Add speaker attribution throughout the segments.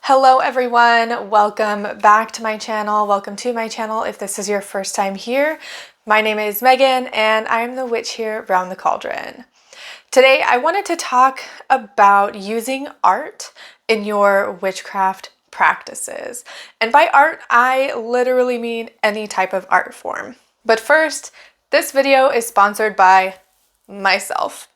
Speaker 1: Hello everyone, welcome back to my channel. Welcome to my channel if this is your first time here. My name is Megan and I'm the witch here around the cauldron. Today I wanted to talk about using art in your witchcraft practices. And by art, I literally mean any type of art form. But first, this video is sponsored by myself.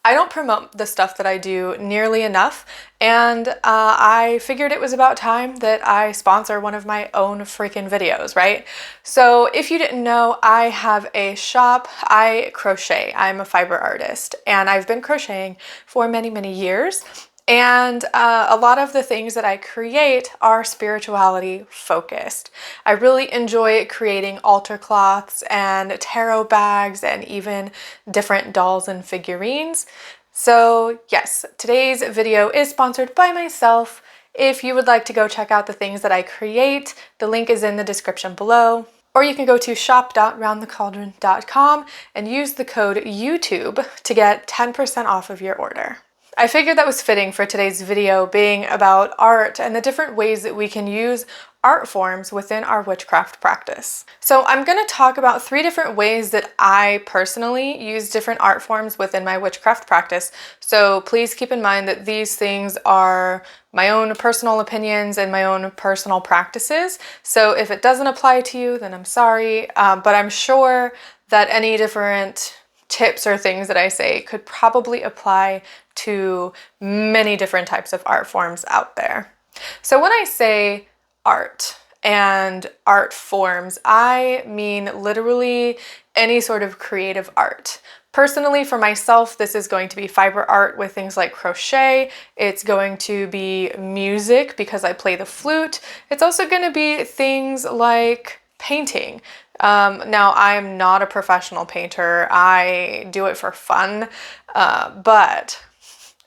Speaker 1: I don't promote the stuff that I do nearly enough, and I figured it was about time that I sponsor one of my own freaking videos, right? So if you didn't know, I have a shop. I crochet. I'm a fiber artist, and I've been crocheting for many, many years. And a lot of the things that I create are spirituality focused. I really enjoy creating altar cloths and tarot bags and even different dolls and figurines. So yes, today's video is sponsored by myself. If you would like to go check out the things that I create, the link is in the description below. Or you can go to shop.roundthecauldron.com and use the code YouTube to get 10% off of your order. I figured that was fitting for today's video being about art and the different ways that we can use art forms within our witchcraft practice. So I'm going to talk about 3 different ways that I personally use different art forms within my witchcraft practice. So please keep in mind that these things are my own personal opinions and my own personal practices. So if it doesn't apply to you, then I'm sorry, but I'm sure that any different tips or things that I say could probably apply to many different types of art forms out there. So when I say art and art forms, I mean literally any sort of creative art. Personally, for myself, this is going to be fiber art with things like crochet. It's going to be music because I play the flute. It's also going to be things like painting. Now, I'm not a professional painter. I do it for fun, but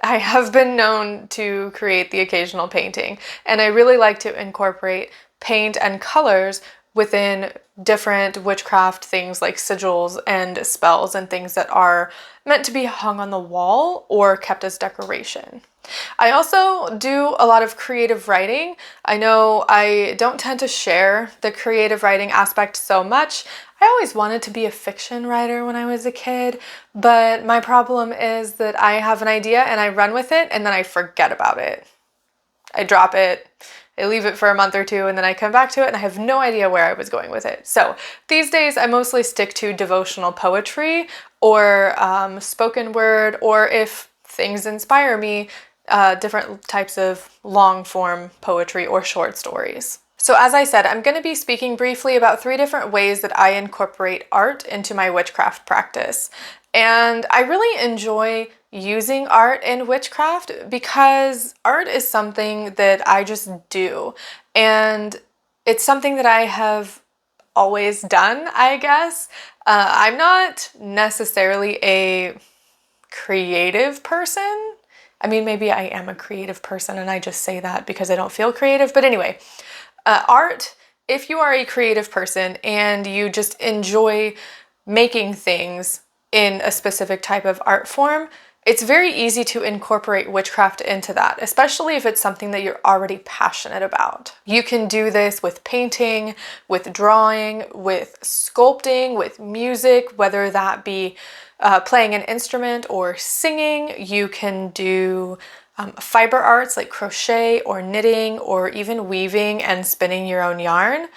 Speaker 1: I have been known to create the occasional painting, and I really like to incorporate paint and colors within different witchcraft things like sigils and spells and things that are meant to be hung on the wall or kept as decoration. I also do a lot of creative writing. I know I don't tend to share the creative writing aspect so much. I always wanted to be a fiction writer when I was a kid, but my problem is that I have an idea and I run with it and then I forget about it. I drop it, I leave it for a month or two, and then I come back to it and I have no idea where I was going with it. So these days I mostly stick to devotional poetry or spoken word, or if things inspire me, different types of long form poetry or short stories. So as I said, I'm going to be speaking briefly about 3 different ways that I incorporate art into my witchcraft practice. And I really enjoy using art in witchcraft because art is something that I just do. And it's something that I have always done, I guess. I'm not necessarily a creative person. I mean, maybe I am a creative person and I just say that because I don't feel creative. But anyway, art, if you are a creative person and you just enjoy making things in a specific type of art form, it's very easy to incorporate witchcraft into that, especially if it's something that you're already passionate about. You can do this with painting, with drawing, with sculpting, with music, whether that be playing an instrument or singing. You can do fiber arts like crochet or knitting or even weaving and spinning your own yarn.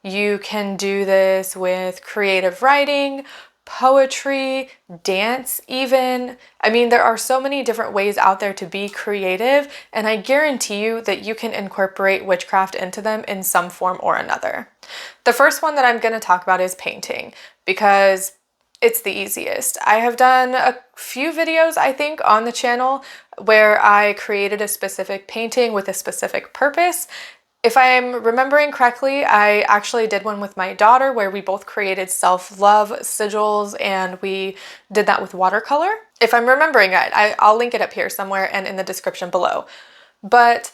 Speaker 1: You can do this with creative writing, poetry, dance even. I mean, there are so many different ways out there to be creative, and I guarantee you that you can incorporate witchcraft into them in some form or another. The first one that I'm going to talk about is painting because it's the easiest. I have done a few videos, I think, on the channel where I created a specific painting with a specific purpose. If I'm remembering correctly, I actually did one with my daughter where we both created self-love sigils and we did that with watercolor. If I'm remembering it, I'll link it up here somewhere and in the description below. But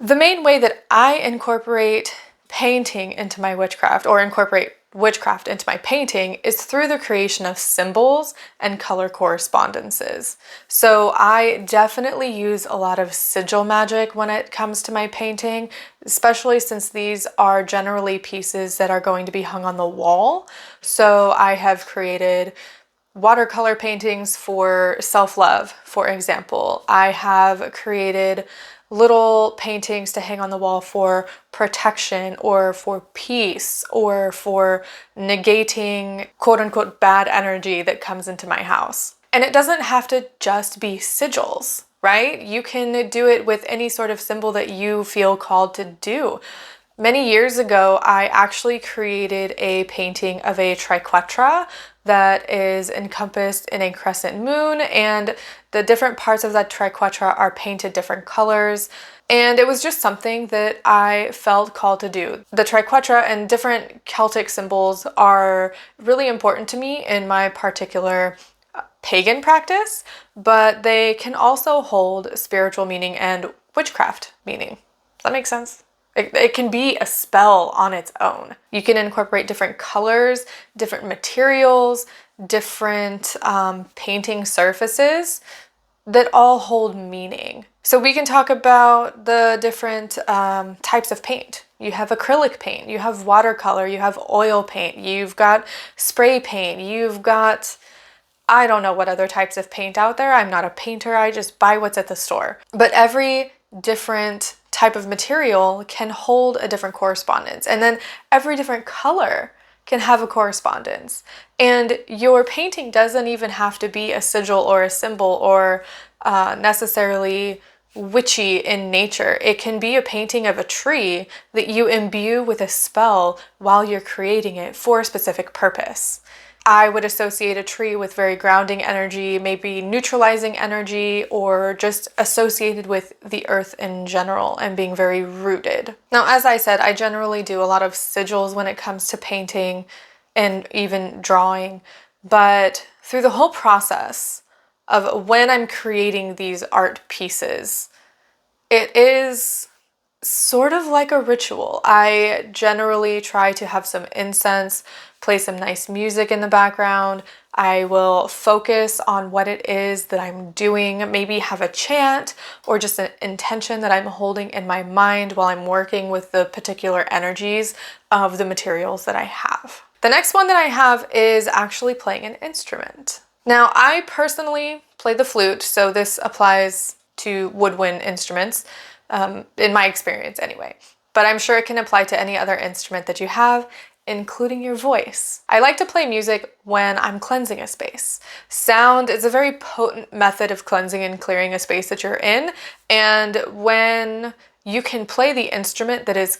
Speaker 1: the main way that I incorporate painting into my witchcraft, or incorporate witchcraft into my painting is through the creation of symbols and color correspondences. So I definitely use a lot of sigil magic when it comes to my painting, especially since these are generally pieces that are going to be hung on the wall. So I have created watercolor paintings for self-love, for example. I have created little paintings to hang on the wall for protection or for peace or for negating quote unquote bad energy that comes into my house. And it doesn't have to just be sigils, right? You can do it with any sort of symbol that you feel called to do. Many years ago, I actually created a painting of a triquetra that is encompassed in a crescent moon, and the different parts of that triquetra are painted different colors. And it was just something that I felt called to do. The triquetra and different Celtic symbols are really important to me in my particular pagan practice, but they can also hold spiritual meaning and witchcraft meaning. Does that make sense? It can be a spell on its own. You can incorporate different colors, different materials, different painting surfaces that all hold meaning. So we can talk about the different types of paint. You have acrylic paint, you have watercolor, you have oil paint, you've got spray paint, you've got, I don't know what other types of paint out there. I'm not a painter, I just buy what's at the store. But every different type of material can hold a different correspondence. And then every different color can have a correspondence. And your painting doesn't even have to be a sigil or a symbol or necessarily witchy in nature. It can be a painting of a tree that you imbue with a spell while you're creating it for a specific purpose. I would associate a tree with very grounding energy, maybe neutralizing energy, or just associated with the earth in general and being very rooted. Now, as I said, I generally do a lot of sigils when it comes to painting and even drawing, but through the whole process of when I'm creating these art pieces, it is sort of like a ritual. I generally try to have some incense, play some nice music in the background. I will focus on what it is that I'm doing, maybe have a chant or just an intention that I'm holding in my mind while I'm working with the particular energies of the materials that I have. The next one that I have is actually playing an instrument. Now, I personally play the flute, so this applies to woodwind instruments. In my experience anyway, but I'm sure it can apply to any other instrument that you have, including your voice. I like to play music when I'm cleansing a space. Sound is a very potent method of cleansing and clearing a space that you're in, and when you can play the instrument that is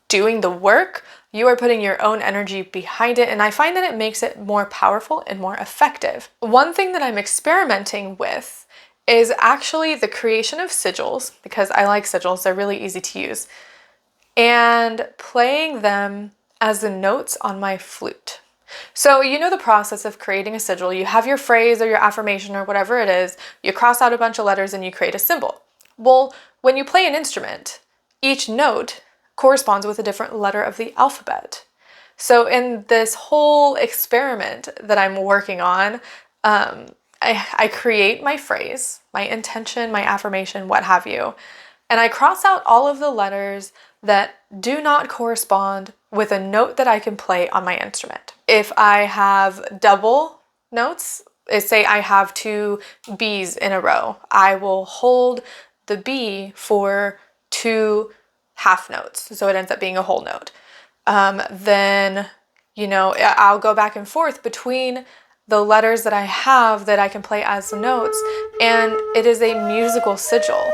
Speaker 1: doing the work, you are putting your own energy behind it, and I find that it makes it more powerful and more effective. One thing that I'm experimenting with is actually the creation of sigils, because I like sigils, they're really easy to use, and playing them as the notes on my flute. So you know the process of creating a sigil. You have your phrase or your affirmation or whatever it is, you cross out a bunch of letters and you create a symbol. Well, when you play an instrument, each note corresponds with a different letter of the alphabet. So in this whole experiment that I'm working on, I create my phrase, my intention, my affirmation, what have you, and I cross out all of the letters that do not correspond with a note that I can play on my instrument. If I have double notes, say I have 2 B's in a row, I will hold the B for 2 half notes, so it ends up being a whole note. Then, I'll go back and forth between the letters that I have that I can play as notes, and it is a musical sigil.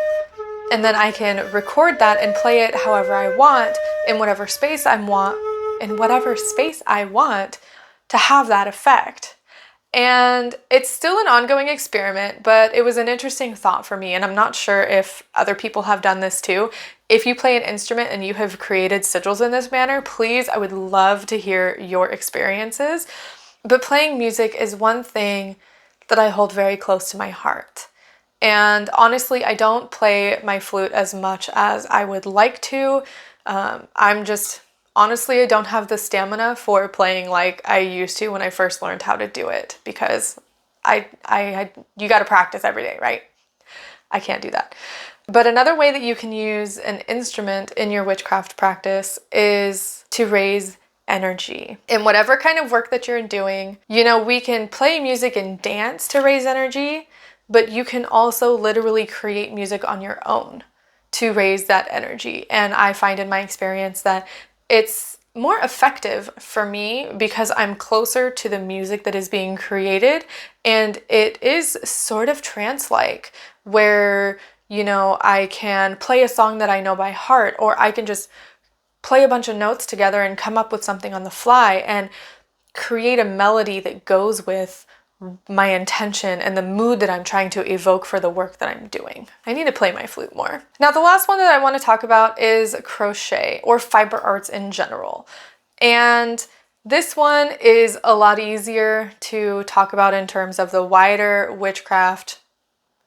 Speaker 1: And then I can record that and play it however I want in whatever space I want to have that effect. And it's still an ongoing experiment, but it was an interesting thought for me, and I'm not sure if other people have done this too. If you play an instrument and you have created sigils in this manner, please, I would love to hear your experiences. But playing music is one thing that I hold very close to my heart. And honestly, I don't play my flute as much as I would like to. I'm just Honestly, I don't have the stamina for playing like I used to when I first learned how to do it, because you got to practice every day, right? I can't do that. But another way that you can use an instrument in your witchcraft practice is to raise energy. In whatever kind of work that you're doing, you know, we can play music and dance to raise energy, but you can also literally create music on your own to raise that energy. And I find in my experience that it's more effective for me because I'm closer to the music that is being created, and it is sort of trance-like, where, you know, I can play a song that I know by heart, or I can just play a bunch of notes together and come up with something on the fly and create a melody that goes with my intention and the mood that I'm trying to evoke for the work that I'm doing. I need to play my flute more. Now, the last one that I want to talk about is crochet, or fiber arts in general. And this one is a lot easier to talk about in terms of the wider witchcraft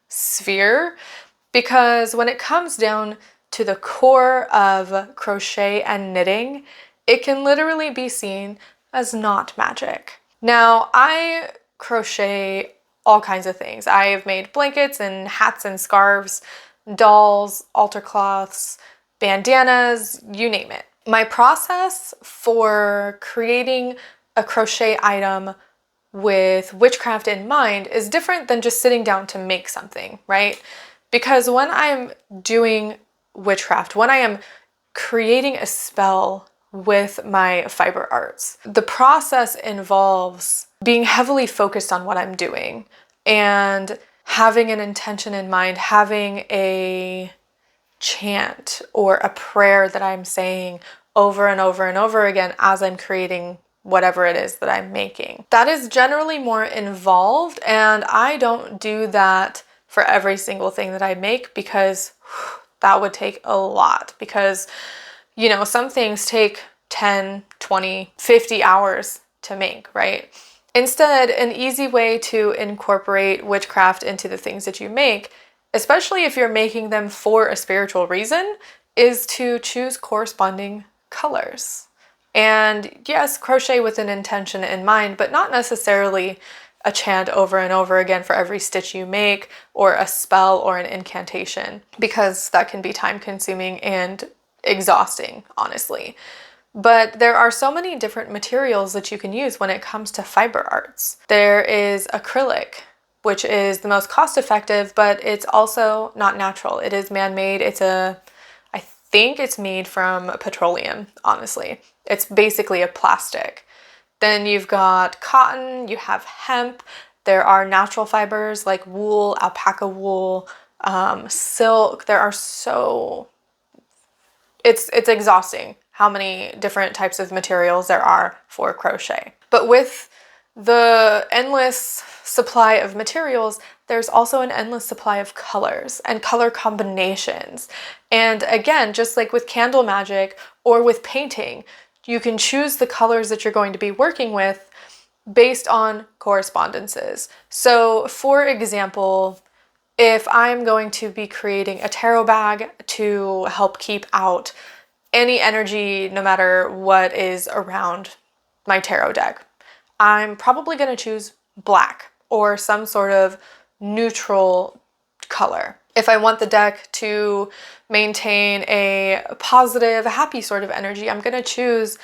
Speaker 1: sphere, because when it comes down to the core of crochet and knitting, it can literally be seen as not magic. Now, I crochet all kinds of things. I have made blankets and hats and scarves, dolls, altar cloths, bandanas, you name it. My process for creating a crochet item with witchcraft in mind is different than just sitting down to make something, right? Because when I'm doing witchcraft, when I am creating a spell with my fiber arts, the process involves being heavily focused on what I'm doing and having an intention in mind, having a chant or a prayer that I'm saying over and over and over again as I'm creating whatever it is that I'm making. That is generally more involved, and I don't do that for every single thing that I make, because that would take a lot, because, you know, some things take 10, 20, 50 hours to make, right? Instead, an easy way to incorporate witchcraft into the things that you make, especially if you're making them for a spiritual reason, is to choose corresponding colors. And yes, crochet with an intention in mind, but not necessarily a chant over and over again for every stitch you make, or a spell or an incantation, because that can be time consuming and exhausting, honestly. But there are so many different materials that you can use when it comes to fiber arts. There is acrylic, which is the most cost effective, but it's also not natural. It is man-made. I think it's made from petroleum, honestly. It's basically a plastic. Then you've got cotton, you have hemp. There are natural fibers like wool, alpaca wool, silk. It's exhausting how many different types of materials there are for crochet. But with the endless supply of materials, there's also an endless supply of colors and color combinations. And again, just like with candle magic or with painting, you can choose the colors that you're going to be working with based on correspondences. So for example, if I'm going to be creating a tarot bag to help keep out any energy, no matter what is around my tarot deck, I'm probably going to choose black or some sort of neutral color. If I want the deck to maintain a positive, happy sort of energy, I'm going to choose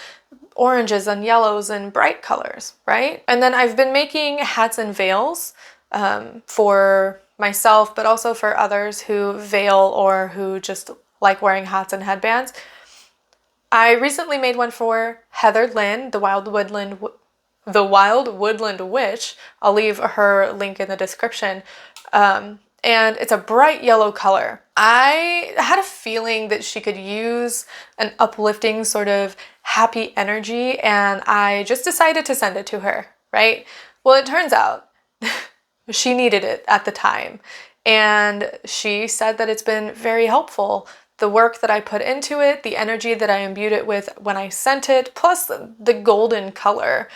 Speaker 1: oranges and yellows and bright colors, right? And then I've been making hats and veils for myself, but also for others who veil or who just like wearing hats and headbands. I recently made one for Heather Lynn, the Wild Woodland Witch. I'll leave her link in the description. And it's a bright yellow color. I had a feeling that she could use an uplifting sort of happy energy, and I just decided to send it to her, right? Well, it turns out she needed it at the time, and she said that it's been very helpful. The work that I put into it, the energy that I imbued it with when I sent it, plus the golden color,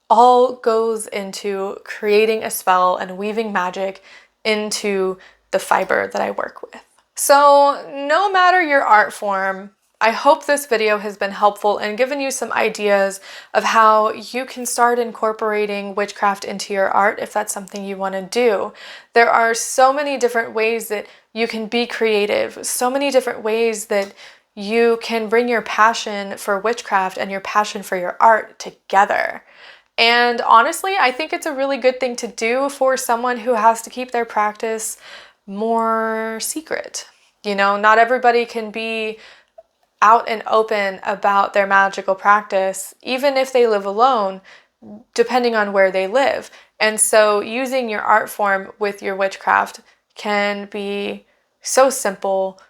Speaker 1: all goes into creating a spell and weaving magic into the fiber that I work with. So no matter your art form, I hope this video has been helpful and given you some ideas of how you can start incorporating witchcraft into your art if that's something you want to do. There are so many different ways that you can be creative, so many different ways that you can bring your passion for witchcraft and your passion for your art together. And honestly, I think it's a really good thing to do for someone who has to keep their practice more secret. You know, not everybody can be out and open about their magical practice, even if they live alone, depending on where they live. And so using your art form with your witchcraft can be so simple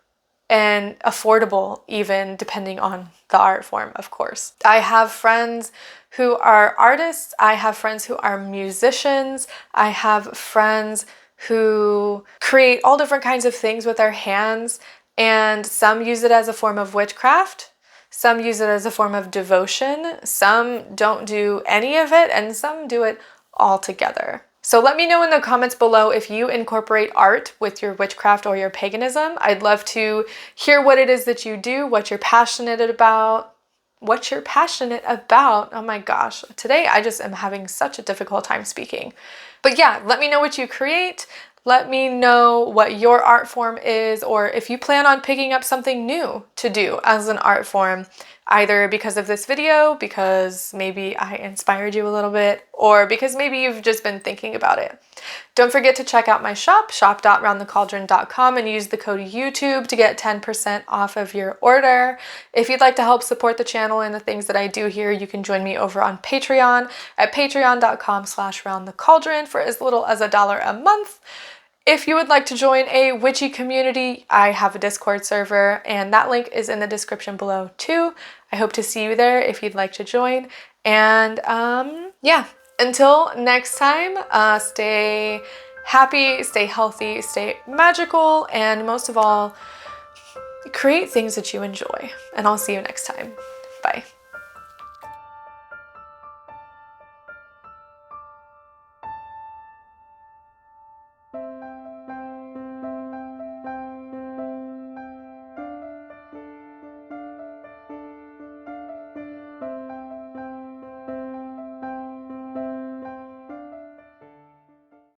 Speaker 1: and affordable, even depending on the art form, of course. I have friends who are artists. I have friends who are musicians. I have friends who create all different kinds of things with their hands, and some use it as a form of witchcraft. Some use it as a form of devotion. Some don't do any of it, and some do it all together. So let me know in the comments below if you incorporate art with your witchcraft or your paganism. I'd love to hear what it is that you do, what you're passionate about. Oh my gosh, today I just am having such a difficult time speaking. But yeah, let me know what you create. Let me know what your art form is, or if you plan on picking up something new to do as an art form, either because of this video, because maybe I inspired you a little bit, or because maybe you've just been thinking about it. Don't forget to check out my shop, shop.roundthecauldron.com, and use the code YouTube to get 10% off of your order. If you'd like to help support the channel and the things that I do here, you can join me over on Patreon at patreon.com/roundthecauldron for as little as $1 a month. If you would like to join a witchy community, I have a Discord server, and that link is in the description below too. I hope to see you there if you'd like to join. And yeah, until next time, stay happy, stay healthy, stay magical, and most of all, create things that you enjoy. And I'll see you next time.